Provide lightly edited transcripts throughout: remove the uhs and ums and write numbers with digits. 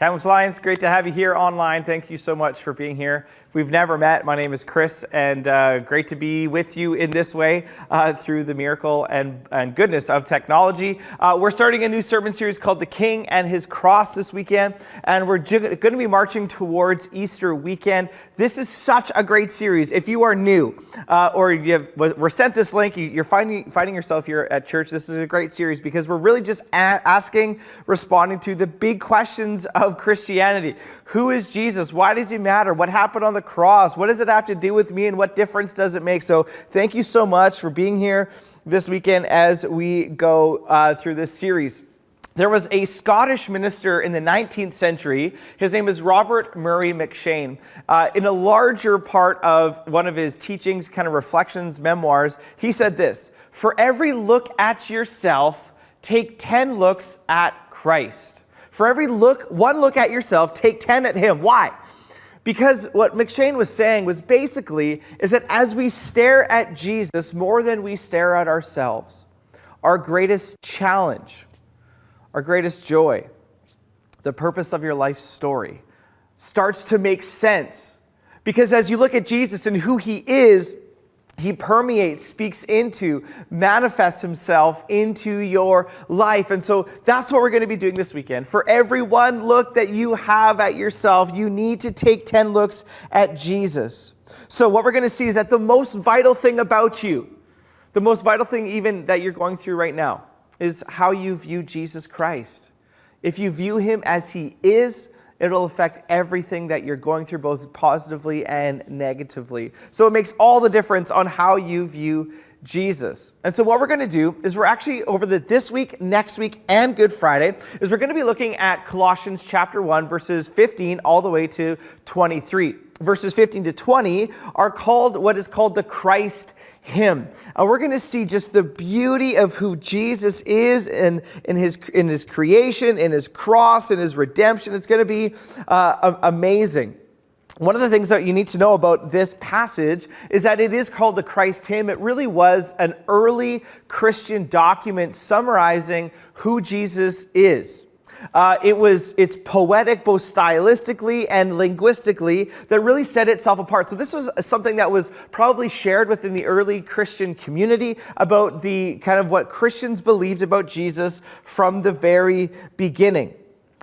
Campus Lions, great to have you here online. Thank you so much for being here. If we've never met, my name is Chris, and great to be with you in this way through the miracle and goodness of technology. We're starting a new sermon series called The King and His Cross this weekend, and we're going to be marching towards Easter weekend. This is such a great series. If you are new or were sent this link, you're finding yourself here at church, this is a great series because we're really just responding to the big questions of Christianity. Who is Jesus? Why does he matter? What happened on the cross? What does it have to do with me, and what difference does it make? So thank you so much for being here this weekend as we go through this series. There was a Scottish minister in the 19th century. His name is Robert Murray Mcshane. In a larger part of one of his teachings, kind of reflections, memoirs, he said this: "For every look at yourself, take 10 looks at Christ." For every one look at yourself, take 10 at him. Why? Because what Mcshane was saying was basically is that as we stare at Jesus more than we stare at ourselves, our greatest challenge, our greatest joy, the purpose of your life story starts to make sense. Because as you look at Jesus and who he is, he permeates, speaks into, manifests himself into your life. And so that's what we're going to be doing this weekend. For every one look that you have at yourself, you need to take 10 looks at Jesus. So what we're going to see is that the most vital thing about you, the most vital thing even that you're going through right now, is how you view Jesus Christ. If you view him as he is, it'll affect everything that you're going through, both positively and negatively. So it makes all the difference on how you view Jesus. And so what we're going to do is we're actually over this week, next week, and Good Friday, is we're going to be looking at Colossians chapter 1, verses 15 all the way to 23. Verses 15 to 20 are called what is called the Christ hymn. And we're going to see just the beauty of who Jesus is in his creation, in his cross, in his redemption. It's going to be amazing. One of the things that you need to know about this passage is that it is called the Christ hymn. It really was an early Christian document summarizing who Jesus is. It's poetic both stylistically and linguistically that really set itself apart. So this was something that was probably shared within the early Christian community about the kind of what Christians believed about Jesus from the very beginning.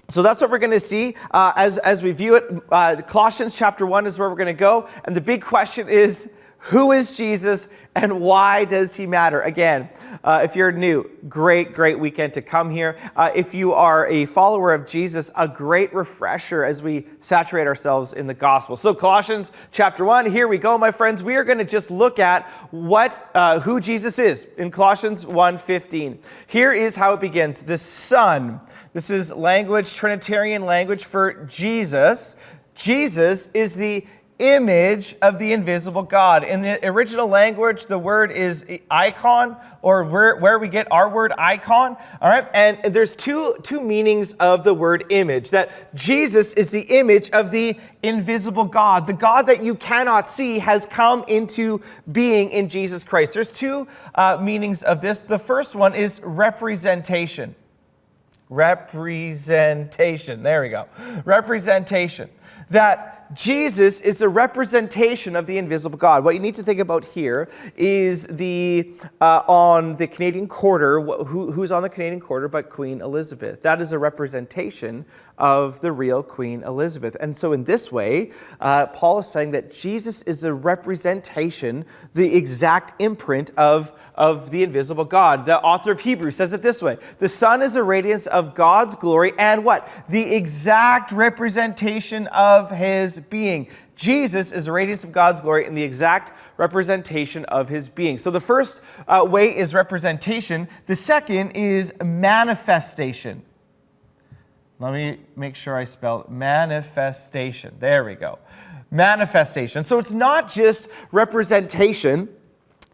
So that's what we're going to see as we view it. Colossians chapter 1 is where we're going to go. And the big question is, who is Jesus and why does he matter? Again, if you're new, great weekend to come here. If you are a follower of Jesus, a great refresher as we saturate ourselves in the gospel. So Colossians chapter 1, here we go, my friends. We are going to just look at who Jesus is in Colossians 1:15. Here is how it begins. The Son. This is language, Trinitarian language for Jesus. Jesus is the image of the invisible God. In the original language, the word is icon, or where we get our word icon. All right, and there's two meanings of the word image. That Jesus is the image of the invisible God. The God that you cannot see has come into being in Jesus Christ. There's two meanings of this. The first one is representation. Representation. There we go. Representation. That Jesus is a representation of the invisible God. What you need to think about here is on the Canadian quarter, who's on the Canadian quarter but Queen Elizabeth. That is a representation of the real Queen Elizabeth. And so in this way, Paul is saying that Jesus is a representation, the exact imprint of the invisible God. The author of Hebrews says it this way: the Son is a radiance of God's glory and what? The exact representation of his being. Jesus is a radiance of God's glory and the exact representation of his being. So the first way is representation. The second is manifestation. Let me make sure I spell manifestation. There we go. Manifestation. So it's not just representation.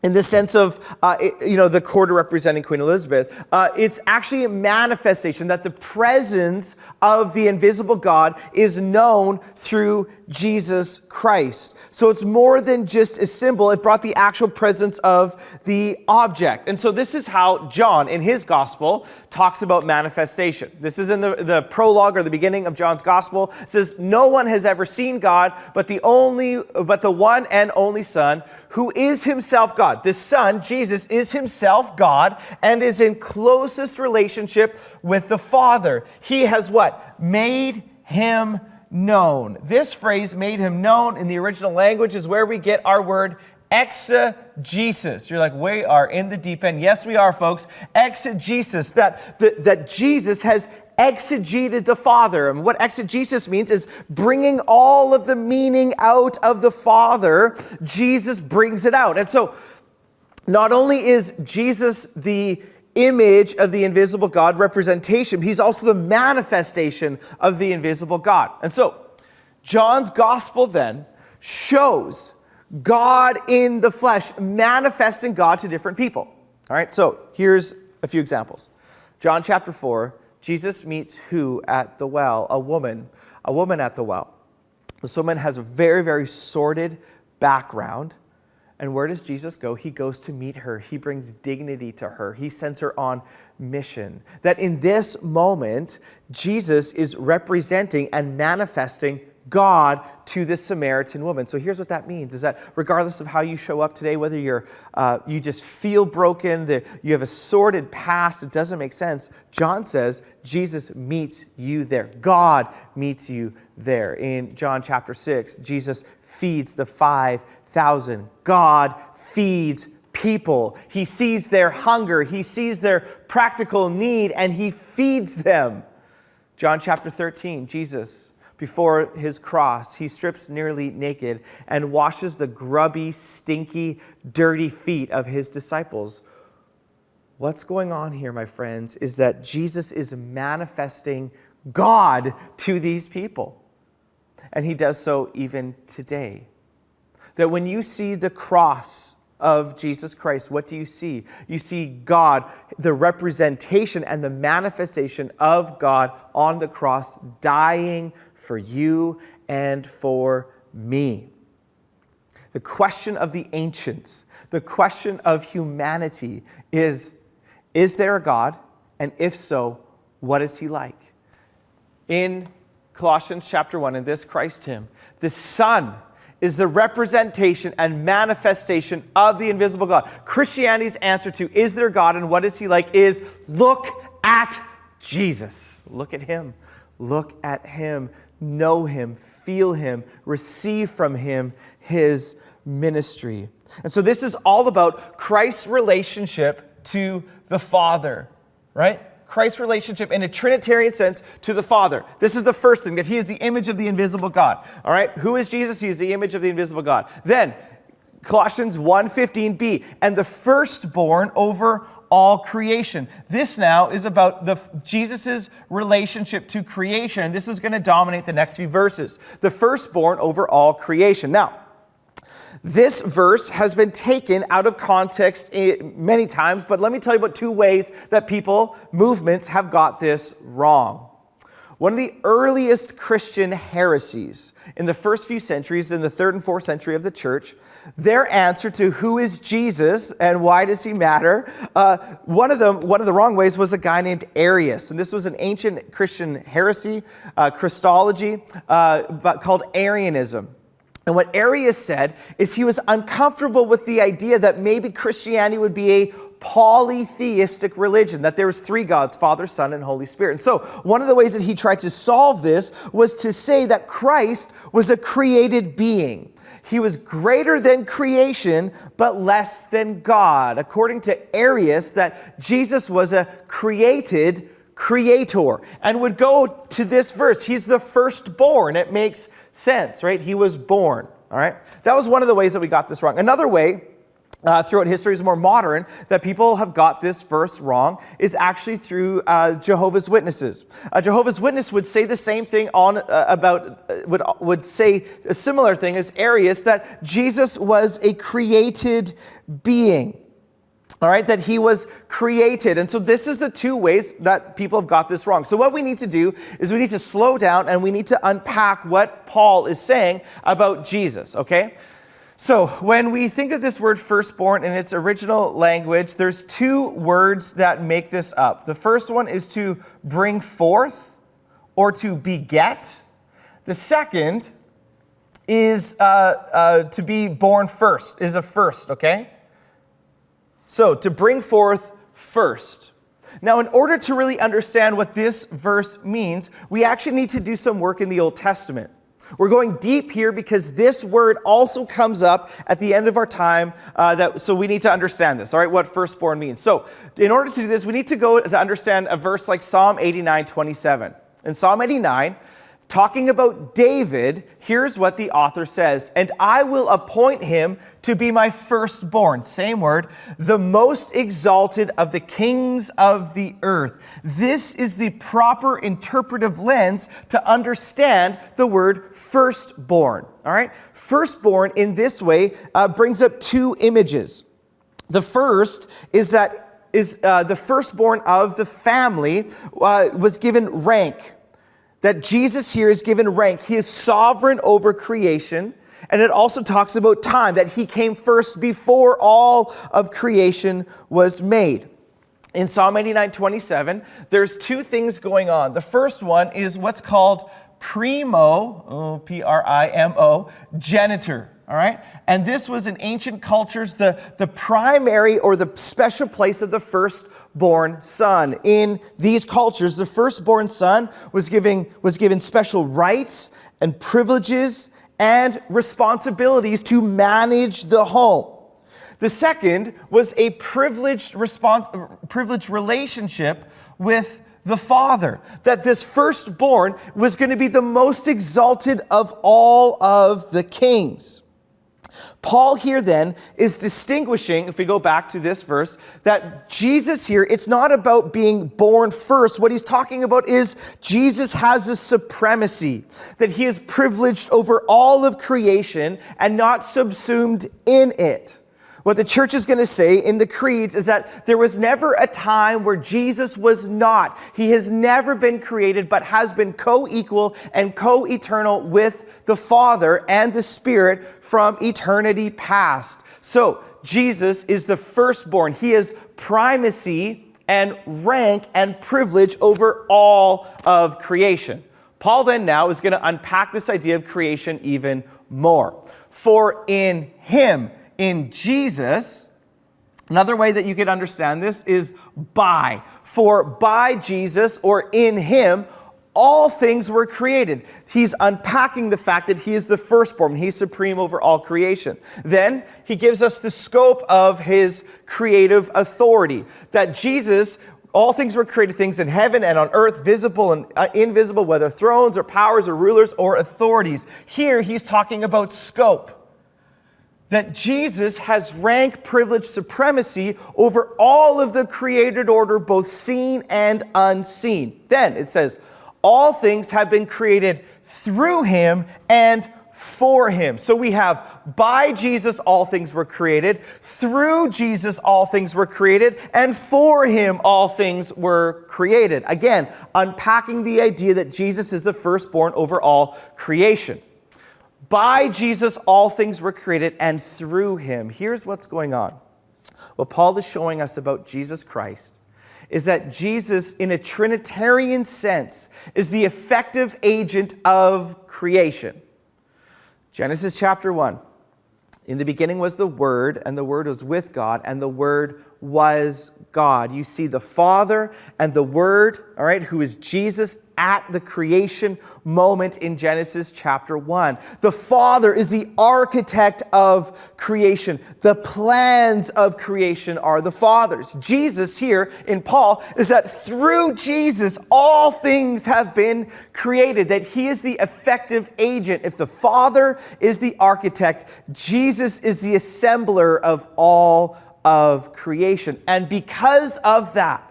in the sense of, the quarter representing Queen Elizabeth, it's actually a manifestation that the presence of the invisible God is known through Jesus Christ. So it's more than just a symbol. It brought the actual presence of the object. And so this is how John, in his gospel, talks about manifestation. This is in the prologue or the beginning of John's gospel. It says, "No one has ever seen God, but the one and only Son, who is himself God." The Son, Jesus, is himself God and is in closest relationship with the Father. He has what? Made him known. This phrase, "made him known," in the original language is where we get our word exegesis. You're like, we are in the deep end. Yes, we are, folks. Exegesis, that Jesus has exegeted the Father. And what exegesis means is bringing all of the meaning out of the Father. Jesus brings it out. And so not only is Jesus the image of the invisible God, representation, he's also the manifestation of the invisible God. And so John's gospel then shows God in the flesh, manifesting God to different people. All right, so here's a few examples. John chapter 4, Jesus meets who at the well? A woman at the well. This woman has a very, very sordid background. And where does Jesus go? He goes to meet her. He brings dignity to her. He sends her on mission. That in this moment, Jesus is representing and manifesting God to this Samaritan woman. So here's what that means, is that regardless of how you show up today, whether you just feel broken, that you have a sordid past, it doesn't make sense, John says Jesus meets you there. God meets you there. In John chapter 6, Jesus feeds the 5,000. God feeds people. He sees their hunger. He sees their practical need, and he feeds them. John chapter 13, Jesus, before his cross, he strips nearly naked and washes the grubby, stinky, dirty feet of his disciples. What's going on here, my friends, is that Jesus is manifesting God to these people. And he does so even today. That when you see the cross of Jesus Christ, what do you see? You see God, the representation and the manifestation of God on the cross, dying for you and for me. The question of the ancients, the question of humanity is there a God? And if so, what is he like? In Colossians chapter 1, in this Christ hymn, the Son is the representation and manifestation of the invisible God. Christianity's answer to, is there God and what is he like, is look at Jesus. Look at him. Look at him. Know him. Feel him. Receive from him his ministry. And so this is all about Christ's relationship to the Father, right? Christ's relationship in a Trinitarian sense to the Father. This is the first thing, that he is the image of the invisible God. All right, who is Jesus? He is the image of the invisible God. Then, Colossians 1:15b, and the firstborn over all creation. This now is about Jesus' relationship to creation, and this is going to dominate the next few verses. The firstborn over all creation. Now, this verse has been taken out of context many times, but let me tell you about two ways that movements have got this wrong. One of the earliest Christian heresies in the first few centuries, in the 3rd and 4th century of the church, their answer to who is Jesus and why does he matter, one of the wrong ways was a guy named Arius. And this was an ancient Christian heresy, Christology, but called Arianism. And what Arius said is he was uncomfortable with the idea that maybe Christianity would be a polytheistic religion, that there was 3 gods, Father, Son, and Holy Spirit. And so one of the ways that he tried to solve this was to say that Christ was a created being. He was greater than creation, but less than God. According to Arius, that Jesus was a created creator, and would go to this verse. He's the firstborn. It makes sense, right? He was born, all right? That was one of the ways that we got this wrong. Another way throughout history is more modern, that people have got this verse wrong, is actually through Jehovah's Witnesses. A Jehovah's Witness would say the same thing would say a similar thing as Arius, that Jesus was a created being. All right, that he was created. And so this is the two ways that people have got this wrong. So what we need to do is we need to slow down and we need to unpack what Paul is saying about Jesus, okay? So when we think of this word firstborn in its original language, there's two words that make this up. The first one is to bring forth or to beget. The second is to be born first, is a first, okay? So to bring forth first. Now, in order to really understand what this verse means, we actually need to do some work in the Old Testament. We're going deep here because this word also comes up at the end of our time, so we need to understand this, all right, what firstborn means. So in order to do this, we need to go to understand a verse like Psalm 89:27. In Psalm 89, talking about David, here's what the author says: "And I will appoint him to be my firstborn," same word, "the most exalted of the kings of the earth." This is the proper interpretive lens to understand the word firstborn. All right? Firstborn in this way brings up two images. The first is that the firstborn of the family was given rank. That Jesus here is given rank. He is sovereign over creation. And it also talks about time, that he came first before all of creation was made. In Psalm 89:27, there's two things going on. The first one is what's called primo, P-R-I-M-O, genitor. All right? And this was in ancient cultures the primary or the special place of the firstborn son. In these cultures, the firstborn son was given special rights and privileges and responsibilities to manage the home. The second was a privileged relationship with the father, that this firstborn was going to be the most exalted of all of the kings. Paul here then is distinguishing, if we go back to this verse, that Jesus here, it's not about being born first. What he's talking about is Jesus has a supremacy, that he is privileged over all of creation and not subsumed in it. What the church is going to say in the creeds is that there was never a time where Jesus was not. He has never been created, but has been co-equal and co-eternal with the Father and the Spirit from eternity past. So Jesus is the firstborn. He has primacy and rank and privilege over all of creation. Paul then now is going to unpack this idea of creation even more. For in him, in Jesus, another way that you could understand this is by. For by Jesus, or in him, all things were created. He's unpacking the fact that he is the firstborn. He's supreme over all creation. Then he gives us the scope of his creative authority. That Jesus, all things were created, things in heaven and on earth, visible and invisible, whether thrones or powers or rulers or authorities. Here he's talking about scope. That Jesus has rank, privilege, supremacy over all of the created order, both seen and unseen. Then it says, all things have been created through him and for him. So we have by Jesus all things were created, through Jesus all things were created, and for him all things were created. Again, unpacking the idea that Jesus is the firstborn over all creation. By Jesus, all things were created, and through him. Here's what's going on. What Paul is showing us about Jesus Christ is that Jesus, in a Trinitarian sense, is the effective agent of creation. Genesis chapter 1. In the beginning was the Word, and the Word was with God, and the Word was God. You see the Father and the Word, all right, who is Jesus, at the creation moment in Genesis chapter 1. The Father is the architect of creation. The plans of creation are the Father's. Jesus here in Paul is that through Jesus, all things have been created, that he is the effective agent. If the Father is the architect, Jesus is the assembler of all of creation. And because of that,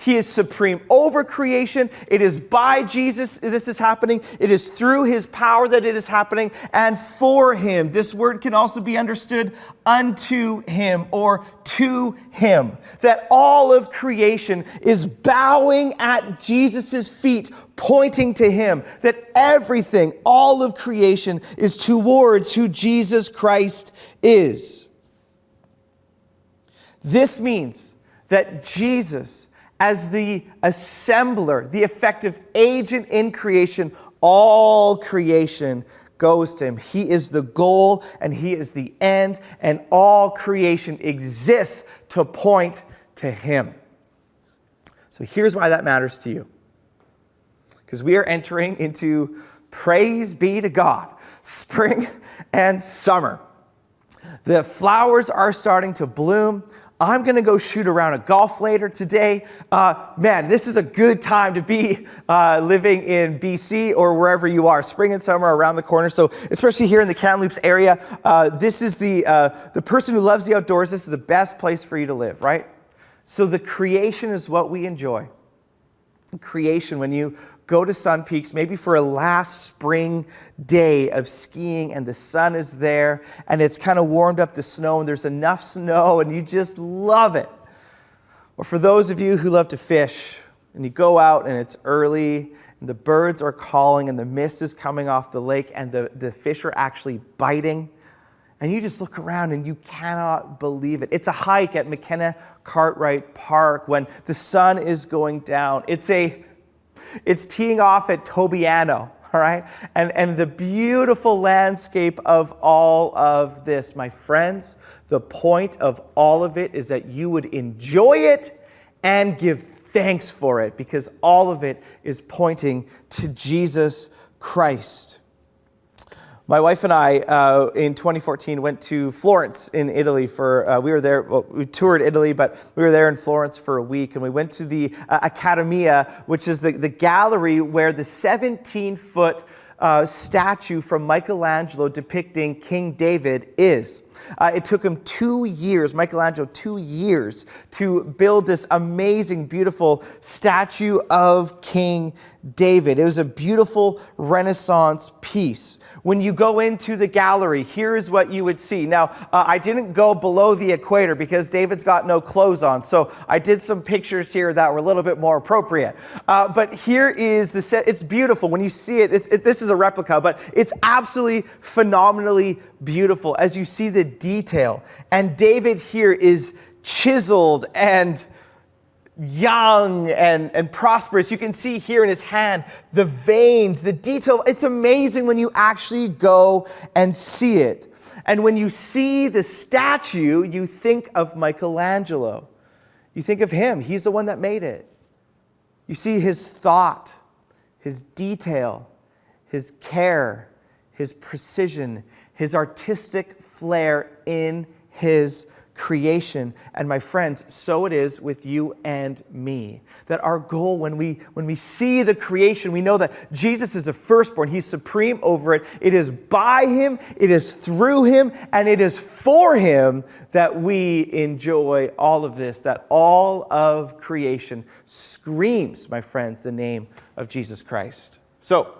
he is supreme over creation. It is by Jesus this is happening. It is through his power that it is happening, and for him. This word can also be understood unto him or to him. That all of creation is bowing at Jesus' feet, pointing to him. That everything, all of creation, is towards who Jesus Christ is. This means that Jesus, as the assembler, the effective agent in creation, all creation goes to him. He is the goal and he is the end, and all creation exists to point to him. So here's why that matters to you. Because we are entering into, praise be to God, spring and summer. The flowers are starting to bloom. I'm going to go shoot around a golf later today. Man, this is a good time to be living in BC or wherever you are. Spring and summer are around the corner. So especially here in the Kamloops area, this is the person who loves the outdoors. This is the best place for you to live, right? So the creation is what we enjoy. Creation, when you go to Sun Peaks, maybe for a last spring day of skiing, and the sun is there, and it's kind of warmed up the snow, and there's enough snow, and you just love it. Or for those of you who love to fish, and you go out, and it's early, and the birds are calling, and the mist is coming off the lake, and the fish are actually biting, and you just look around, and you cannot believe it. It's a hike at McKenna Cartwright Park when the sun is going down. It's teeing off at Tobiano, all right? And the beautiful landscape of all of this, my friends, the point of all of it is that you would enjoy it and give thanks for it, because all of it is pointing to Jesus Christ. My wife and I, in 2014, went to Florence in Italy for, we toured Italy, but we were there in Florence for a week, and we went to the Accademia, which is the gallery where the 17-foot statue from Michelangelo depicting King David is. It took him 2 years, Michelangelo, 2 years to build this amazing, beautiful statue of King David. It was a beautiful Renaissance piece. When you go into the gallery, here is what you would see. Now, I didn't go below the equator because David's got no clothes on, so I did some pictures here that were a little bit more appropriate. But here is the set. It's beautiful. When you see it, this is a replica, but it's absolutely phenomenally beautiful as you see the detail. And David here is chiseled and young and prosperous. You can see here in his hand the veins, the detail. It's amazing when you actually go and see it. And when you see the statue, you think of Michelangelo. You think of him. He's the one that made it. You see his thought, his detail, his care, his precision, his artistic flair in his creation. And my friends, so it is with you and me. That our goal when we see the creation, we know that Jesus is the firstborn. He's supreme over it. It is by him, it is through him, and it is for him that we enjoy all of this, that all of creation screams, my friends, the name of Jesus Christ. So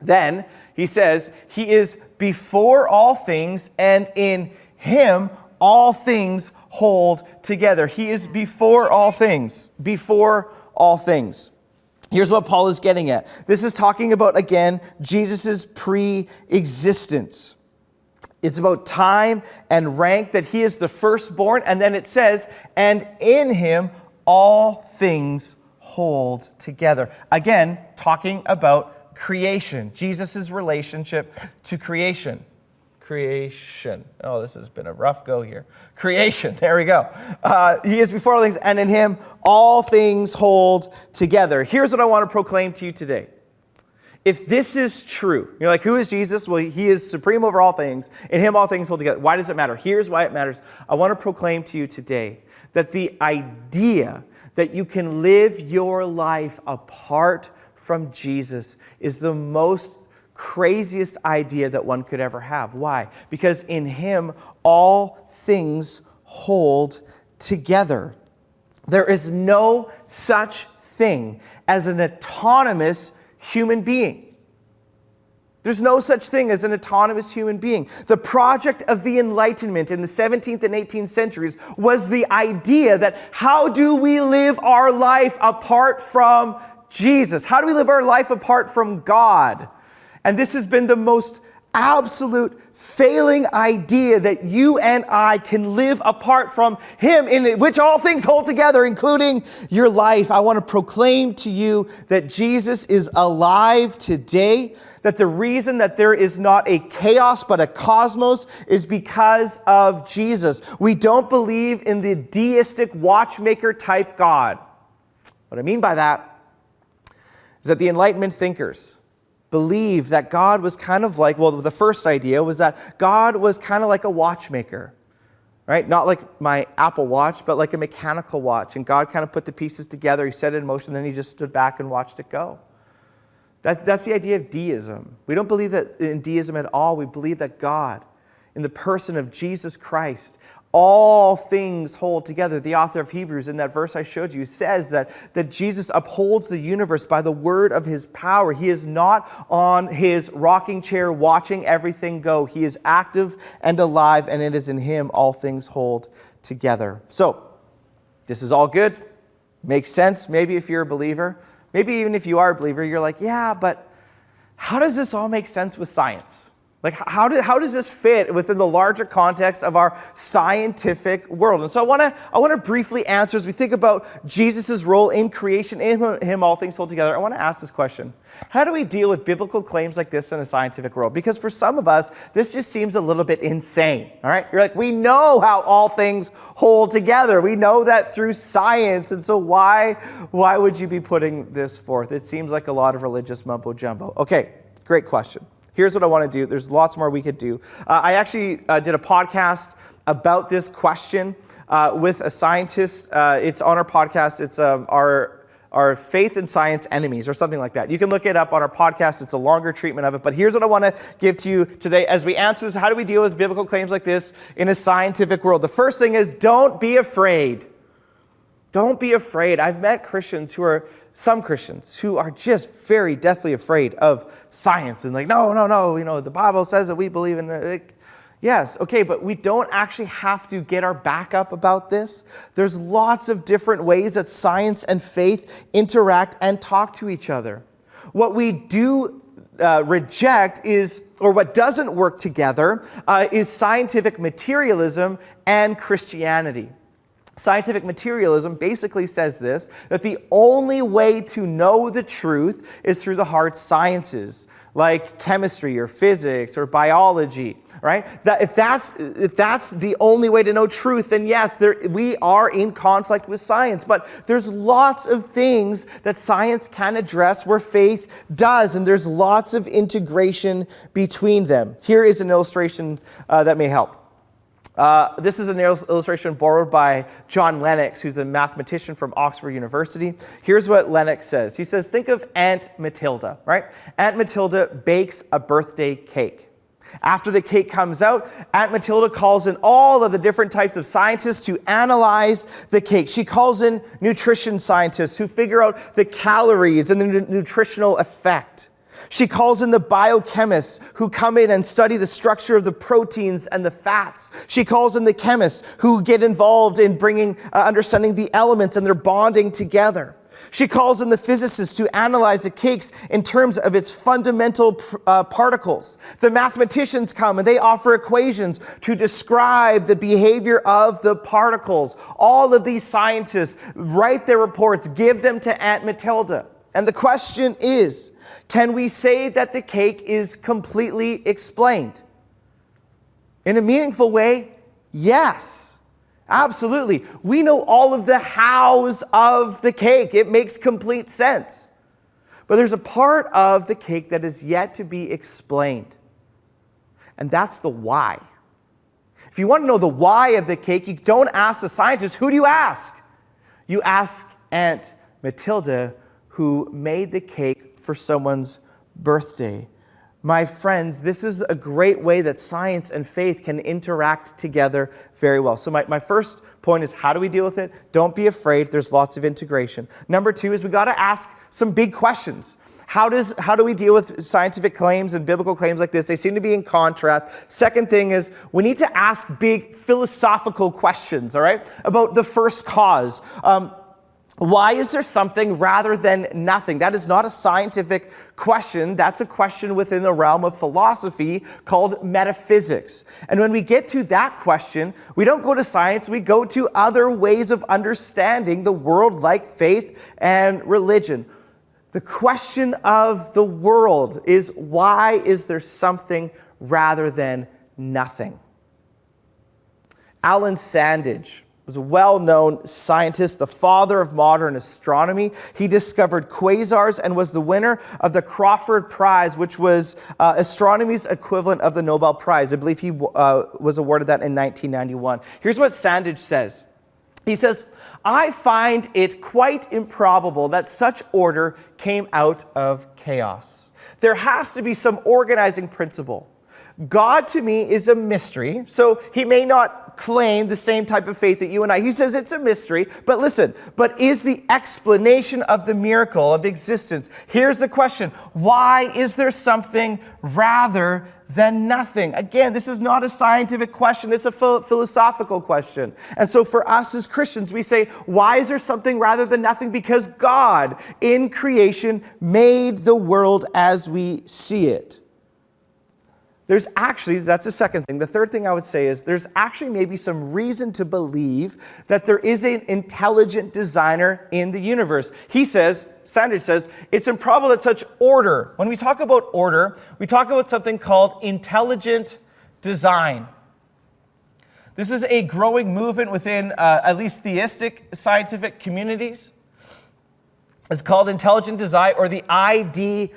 then he says, he is before all things, and in him all things hold together. He is before all things. Before all things. Here's what Paul is getting at. This is talking about, again, Jesus' pre-existence. It's about time and rank, that he is the firstborn. And then it says, and in him all things hold together. Again, talking about creation. Jesus' relationship to creation. creation. Oh, this has been a rough go here. Creation, there we go. He is before all things, and in him all things hold together. Here's what I want to proclaim to you today. If this is true, you're like, who is Jesus? Well, he is supreme over all things. In him all things hold together. Why does it matter? Here's why it matters. I want to proclaim to you today that the idea that you can live your life apart from Jesus is the most craziest idea that one could ever have. Why? Because in him, all things hold together. There is no such thing as an autonomous human being. There's no such thing as an autonomous human being. The project of the Enlightenment in the 17th and 18th centuries was the idea that how do we live our life apart from Jesus? How do we live our life apart from God? And this has been the most absolute failing idea that you and I can live apart from him, in which all things hold together, including your life. I want to proclaim to you that Jesus is alive today, that the reason that there is not a chaos but a cosmos is because of Jesus. We don't believe in the deistic watchmaker type God. What I mean by that is that the Enlightenment thinkers believe that God was kind of like, well, the first idea was that God was kind of like a watchmaker, right? Not like my Apple Watch, but like a mechanical watch. And God kind of put the pieces together, he set it in motion, then he just stood back and watched it go. That's the idea of deism. We don't believe that in deism at all. We believe that God, in the person of Jesus Christ, all things hold together. The author of Hebrews, in that verse I showed you, says that Jesus upholds the universe by the word of his power. He is not on his rocking chair watching everything go. He is active and alive, and it is in him all things hold together. So, this is all good. Makes sense. Maybe if you're a believer, maybe even if you are a believer, you're like, yeah, but how does this all make sense with science? Like, how does this fit within the larger context of our scientific world? And so I want to briefly answer, as we think about Jesus' role in creation, in him all things hold together, I want to ask this question. How do we deal with biblical claims like this in a scientific world? Because for some of us, this just seems a little bit insane, all right? You're like, we know how all things hold together. We know that through science, and so why would you be putting this forth? It seems like a lot of religious mumbo-jumbo. Okay, great question. Here's what I want to do. There's lots more we could do. I actually did a podcast about this question with a scientist. It's on our podcast. It's our Faith and Science Enemies, or something like that. You can look it up on our podcast. It's a longer treatment of it. But here's what I want to give to you today as we answer this. How do we deal with biblical claims like this in a scientific world? The first thing is, don't be afraid. Don't be afraid. I've met some Christians who are just very deathly afraid of science and like, no, the Bible says that we believe in it. Yes, okay, but we don't actually have to get our back up about this. There's lots of different ways that science and faith interact and talk to each other. What we do reject is, or what doesn't work together, is scientific materialism and Christianity. Scientific materialism basically says this, that the only way to know the truth is through the hard sciences, like chemistry or physics or biology, right? That if that's the only way to know truth, then yes, we are in conflict with science. But there's lots of things that science can address where faith does, and there's lots of integration between them. Here is an illustration that may help. This is an illustration borrowed by John Lennox, who's the mathematician from Oxford University. Here's what Lennox says. He says, think of Aunt Matilda, right? Aunt Matilda bakes a birthday cake. After the cake comes out, Aunt Matilda calls in all of the different types of scientists to analyze the cake. She calls in nutrition scientists who figure out the calories and the nutritional effect. She calls in the biochemists who come in and study the structure of the proteins and the fats. She calls in the chemists who get involved in understanding the elements and their bonding together. She calls in the physicists to analyze the cakes in terms of its fundamental particles. The mathematicians come and they offer equations to describe the behavior of the particles. All of these scientists write their reports, give them to Aunt Matilda. And the question is, can we say that the cake is completely explained? In a meaningful way, yes. Absolutely. We know all of the hows of the cake. It makes complete sense. But there's a part of the cake that is yet to be explained. And that's the why. If you want to know the why of the cake, you don't ask the scientist. Who do you ask? You ask Aunt Matilda, who made the cake for someone's birthday. My friends, this is a great way that science and faith can interact together very well. So my first point is, how do we deal with it? Don't be afraid. There's lots of integration. Number two is we got to ask some big questions. How do we deal with scientific claims and biblical claims like this? They seem to be in contrast. Second thing is we need to ask big philosophical questions, all right, about the first cause. Why is there something rather than nothing? That is not a scientific question. That's a question within the realm of philosophy called metaphysics. And when we get to that question, we don't go to science, we go to other ways of understanding the world like faith and religion. The question of the world is, why is there something rather than nothing? Alan Sandage was a well-known scientist, the father of modern astronomy. He discovered quasars and was the winner of the Crawford Prize, which was astronomy's equivalent of the Nobel Prize. I believe he was awarded that in 1991. Here's what Sandage says. He says, I find it quite improbable that such order came out of chaos. There has to be some organizing principle. God to me is a mystery, so he may not claim the same type of faith that you and I. He says it's a mystery, but listen, but is the explanation of the miracle of existence. Here's the question, why is there something rather than nothing? Again, this is not a scientific question, it's a philosophical question. And so for us as Christians, we say, why is there something rather than nothing? Because God in creation made the world as we see it. There's actually, that's the second thing. The third thing I would say is there's actually maybe some reason to believe that there is an intelligent designer in the universe. He says, Sandage says, it's improbable that such order, when we talk about order, we talk about something called intelligent design. This is a growing movement within at least theistic scientific communities. It's called intelligent design, or the ID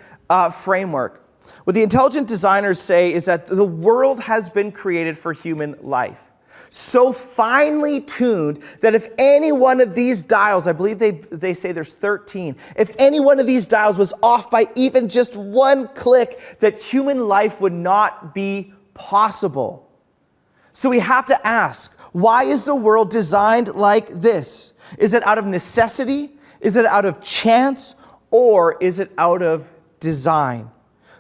framework. What the intelligent designers say is that the world has been created for human life. So finely tuned that if any one of these dials, I believe they say there's 13, if any one of these dials was off by even just one click, that human life would not be possible. So we have to ask, why is the world designed like this? Is it out of necessity? Is it out of chance? Or is it out of design?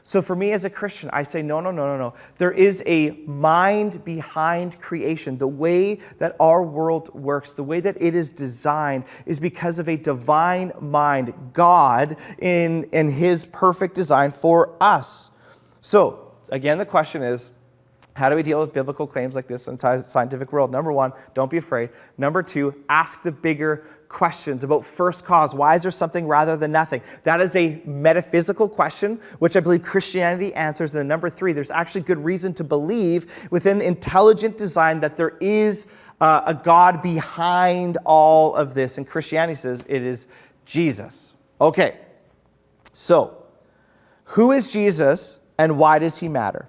So for me as a Christian, I say, no. There is a mind behind creation. The way that our world works, the way that it is designed is because of a divine mind, God in his perfect design for us. So again, the question is, how do we deal with biblical claims like this in the scientific world? Number one, don't be afraid. Number two, ask the bigger questions about first cause. Why is there something rather than nothing? That is a metaphysical question, which I believe Christianity answers. And number three, there's actually good reason to believe within intelligent design that there is a God behind all of this. And Christianity says it is Jesus. Okay, so who is Jesus and why does he matter?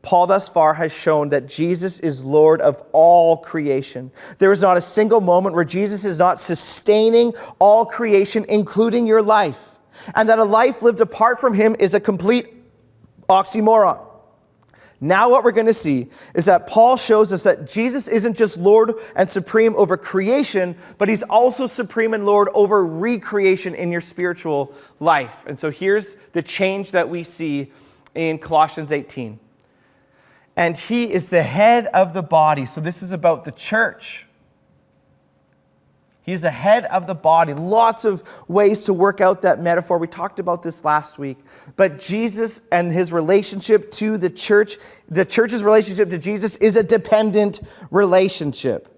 Paul thus far has shown that Jesus is Lord of all creation. There is not a single moment where Jesus is not sustaining all creation, including your life. And that a life lived apart from him is a complete oxymoron. Now what we're going to see is that Paul shows us that Jesus isn't just Lord and supreme over creation, but he's also supreme and Lord over recreation in your spiritual life. And so here's the change that we see in Colossians 18. And he is the head of the body. So this is about the church. He's the head of the body. Lots of ways to work out that metaphor. We talked about this last week. But Jesus and his relationship to the church's relationship to Jesus is a dependent relationship.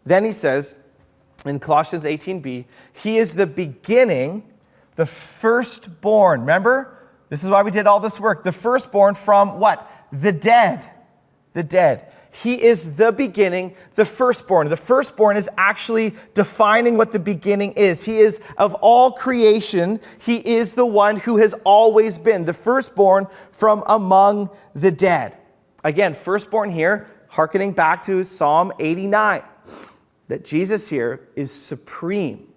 Then he says in Colossians 18b, he is the beginning, the firstborn. Remember? This is why we did all this work. The firstborn from what? The dead. the dead. He is the beginning, the firstborn. The firstborn is actually defining what the beginning is. He is, of all creation, he is the one who has always been, the firstborn from among the dead. Again, firstborn here, hearkening back to Psalm 89, that Jesus here is supreme.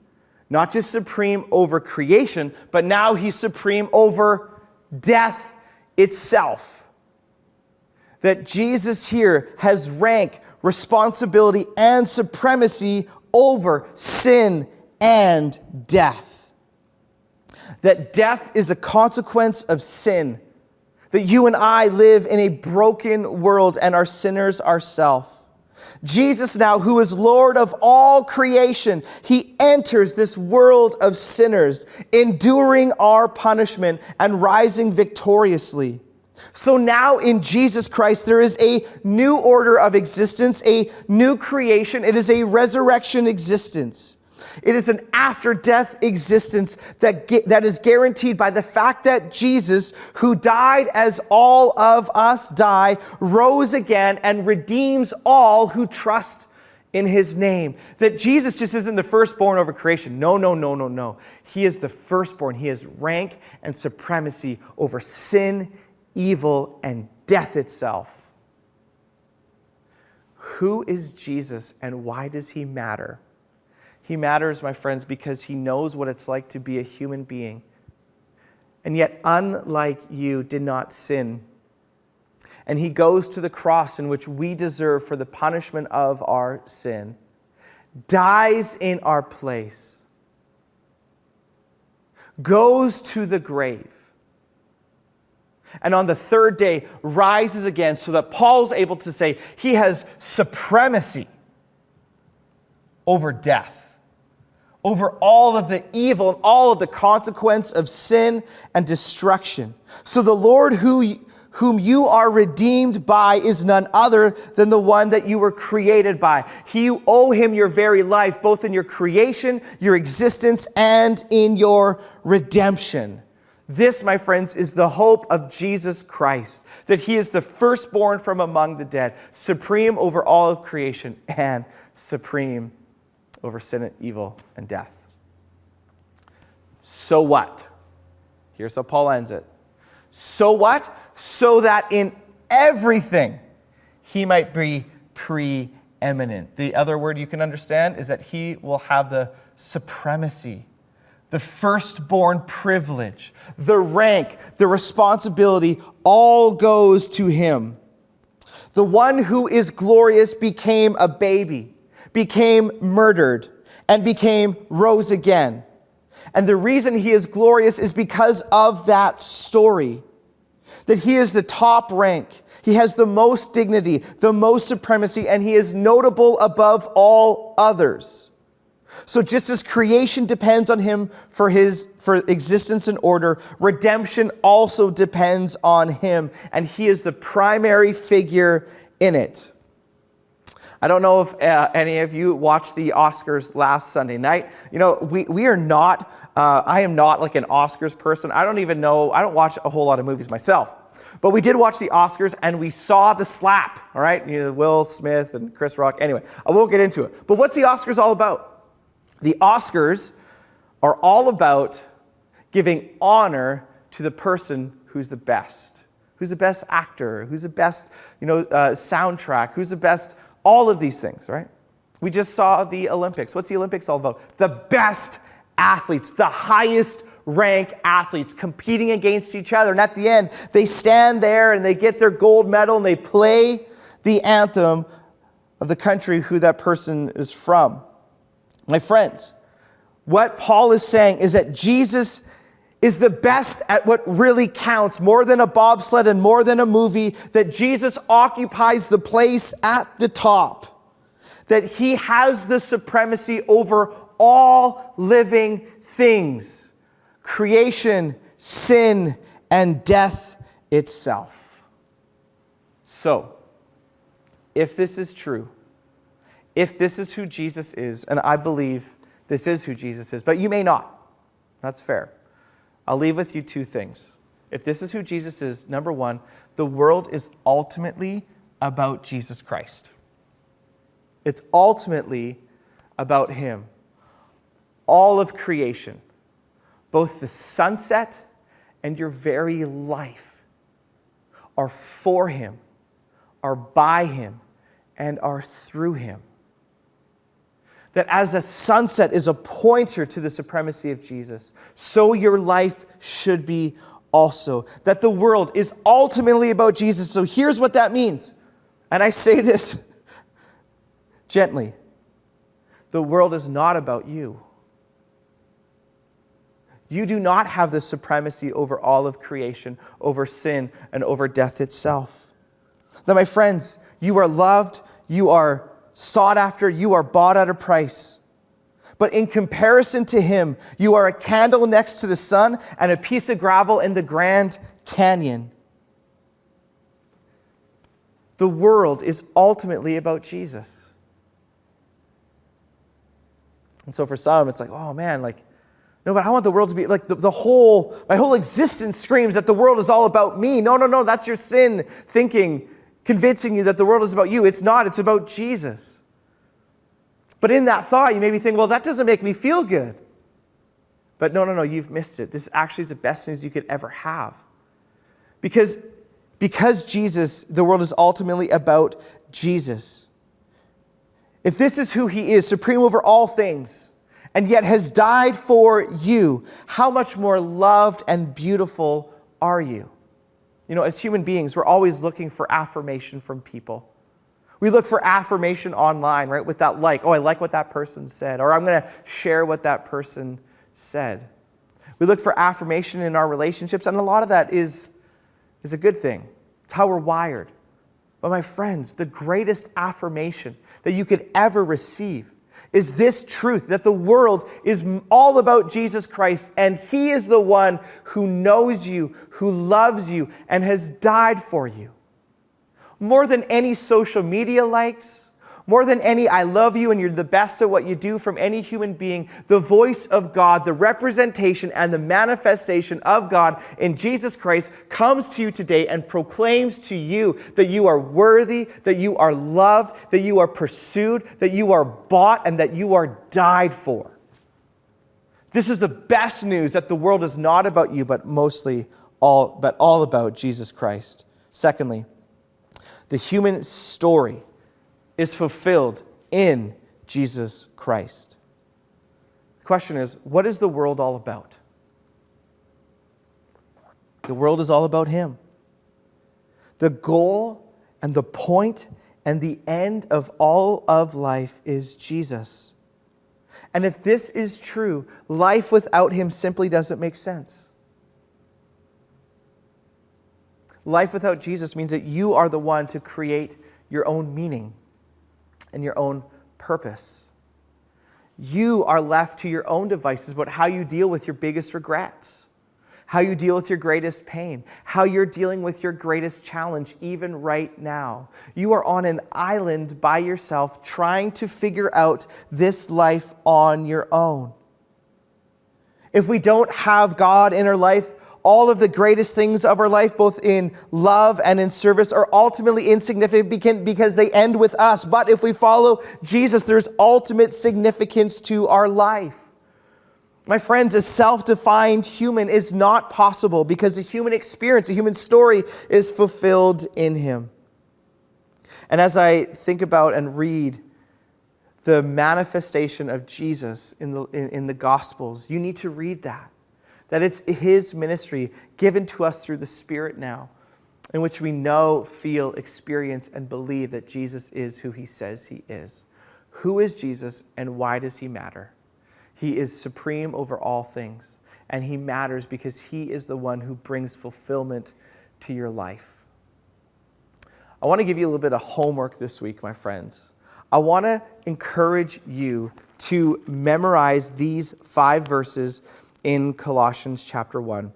Not just supreme over creation, but now he's supreme over death itself. That Jesus here has rank, responsibility, and supremacy over sin and death. That death is a consequence of sin. That you and I live in a broken world and are sinners ourselves. Jesus now, who is Lord of all creation, he enters this world of sinners, enduring our punishment and rising victoriously. So now in Jesus Christ, there is a new order of existence, a new creation. It is a resurrection existence. It is an after-death existence that is guaranteed by the fact that Jesus, who died as all of us die, rose again and redeems all who trust in his name. That Jesus just isn't the firstborn over creation. No. He is the firstborn. He has rank and supremacy over sin, evil, and death itself. Who is Jesus and why does he matter? He matters, my friends, because he knows what it's like to be a human being. And yet, unlike you, did not sin. And he goes to the cross in which we deserve for the punishment of our sin. Dies in our place. Goes to the grave. And on the third day, rises again so that Paul's able to say he has supremacy over death. Over all of the evil and all of the consequence of sin and destruction. So the Lord whom you are redeemed by is none other than the one that you were created by. You owe him your very life, both in your creation, your existence, and in your redemption. This, my friends, is the hope of Jesus Christ, that he is the firstborn from among the dead, supreme over all of creation, and supreme over sin, evil, and death. So what? Here's how Paul ends it. So what? So that in everything he might be preeminent. The other word you can understand is that he will have the supremacy, the firstborn privilege, the rank, the responsibility, all goes to him. The one who is glorious became a baby, became murdered, and rose again. And the reason he is glorious is because of that story. That he is the top rank. He has the most dignity, the most supremacy, and he is notable above all others. So just as creation depends on him for existence and order, redemption also depends on him, and he is the primary figure in it. I don't know if any of you watched the Oscars last Sunday night. You know, we are not, I am not like an Oscars person. I don't watch a whole lot of movies myself. But we did watch the Oscars and we saw the slap, all right? You know, Will Smith and Chris Rock. Anyway, I won't get into it. But what's the Oscars all about? The Oscars are all about giving honor to the person who's the best. Who's the best actor? Who's the best, soundtrack? Who's the best... all of these things, right? We just saw the Olympics. What's the Olympics all about? The best athletes, the highest rank athletes competing against each other. And at the end, they stand there and they get their gold medal and they play the anthem of the country who that person is from. My friends, what Paul is saying is that Jesus is the best at what really counts, more than a bobsled and more than a movie, that Jesus occupies the place at the top, that he has the supremacy over all living things, creation, sin, and death itself. So, if this is true, if this is who Jesus is, and I believe this is who Jesus is, but you may not, that's fair. I'll leave with you two things. If this is who Jesus is, number one, the world is ultimately about Jesus Christ. It's ultimately about him. All of creation, both the sunset and your very life, are for him, are by him, and are through him. That as a sunset is a pointer to the supremacy of Jesus, so your life should be also. That the world is ultimately about Jesus. So here's what that means. And I say this gently. The world is not about you. You do not have the supremacy over all of creation, over sin, and over death itself. Now, my friends, you are loved, you are sought after, you are bought at a price. But in comparison to him, you are a candle next to the sun and a piece of gravel in the Grand Canyon. The world is ultimately about Jesus. And so for some, it's like, oh man, like, no, but I want the world to be like my whole existence screams that the world is all about me. No, that's your sin thinking, convincing you that the world is about you. It's not, it's about Jesus. But in that thought, you maybe think, well, that doesn't make me feel good. But no, you've missed it. This actually is the best news you could ever have. Because Jesus, the world is ultimately about Jesus. If this is who he is, supreme over all things, and yet has died for you, how much more loved and beautiful are you? You know, as human beings, we're always looking for affirmation from people. We look for affirmation online, right? With that like, oh, I like what that person said, or I'm going to share what that person said. We look for affirmation in our relationships, and a lot of that is a good thing. It's how we're wired. But my friends, the greatest affirmation that you could ever receive is this truth, that the world is all about Jesus Christ, and he is the one who knows you, who loves you, and has died for you. More than any social media likes, more than any I love you and you're the best at what you do from any human being, the voice of God, the representation and the manifestation of God in Jesus Christ comes to you today and proclaims to you that you are worthy, that you are loved, that you are pursued, that you are bought, and that you are died for. This is the best news, that the world is not about you, but all about Jesus Christ. Secondly, the human story is fulfilled in Jesus Christ. The question is, what is the world all about? The world is all about him. The goal and the point and the end of all of life is Jesus. And if this is true, life without him simply doesn't make sense. Life without Jesus means that you are the one to create your own meaning and your own purpose. You are left to your own devices about how you deal with your biggest regrets, how you deal with your greatest pain, how you're dealing with your greatest challenge even right now. You are on an island by yourself trying to figure out this life on your own. If we don't have God in our life, all of the greatest things of our life, both in love and in service, are ultimately insignificant because they end with us. But if we follow Jesus, there's ultimate significance to our life. My friends, a self-defined human is not possible because a human experience, a human story is fulfilled in him. And as I think about and read the manifestation of Jesus in the Gospels, you need to read that. That it's his ministry given to us through the Spirit now, in which we know, feel, experience, and believe that Jesus is who he says he is. Who is Jesus and why does he matter? He is supreme over all things, and he matters because he is the one who brings fulfillment to your life. I want to give you a little bit of homework this week, my friends. I want to encourage you to memorize these 5 verses in Colossians chapter 1.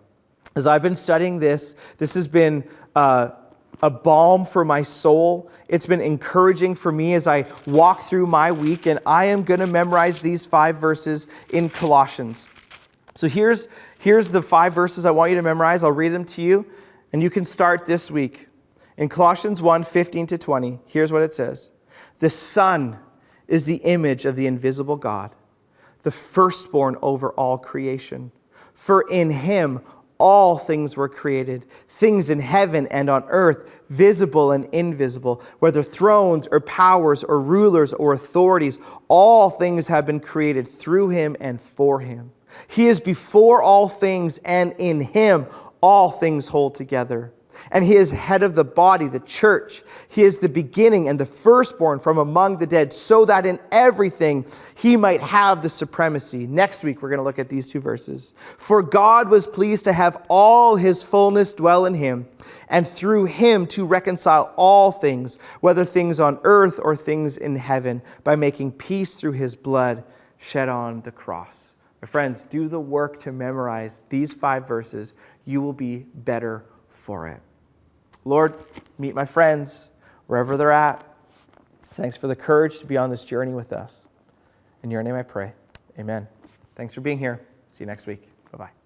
As I've been studying this has been a balm for my soul. It's been encouraging for me as I walk through my week, and I am going to memorize these 5 verses in Colossians. So here's the 5 verses I want you to memorize. I'll read them to you, and you can start this week. In Colossians 1:15-20, here's what it says. The Son is the image of the invisible God, the firstborn over all creation. For in him all things were created, things in heaven and on earth, visible and invisible, whether thrones or powers or rulers or authorities, all things have been created through him and for him. He is before all things, and in him all things hold together. And he is head of the body, the church. He is the beginning and the firstborn from among the dead, so that in everything he might have the supremacy. Next week, we're going to look at these two verses. For God was pleased to have all his fullness dwell in him, and through him to reconcile all things, whether things on earth or things in heaven, by making peace through his blood shed on the cross. My friends, do the work to memorize these 5 verses. You will be better for it. Lord, meet my friends wherever they're at. Thanks for the courage to be on this journey with us. In your name I pray. Amen. Thanks for being here. See you next week. Bye-bye.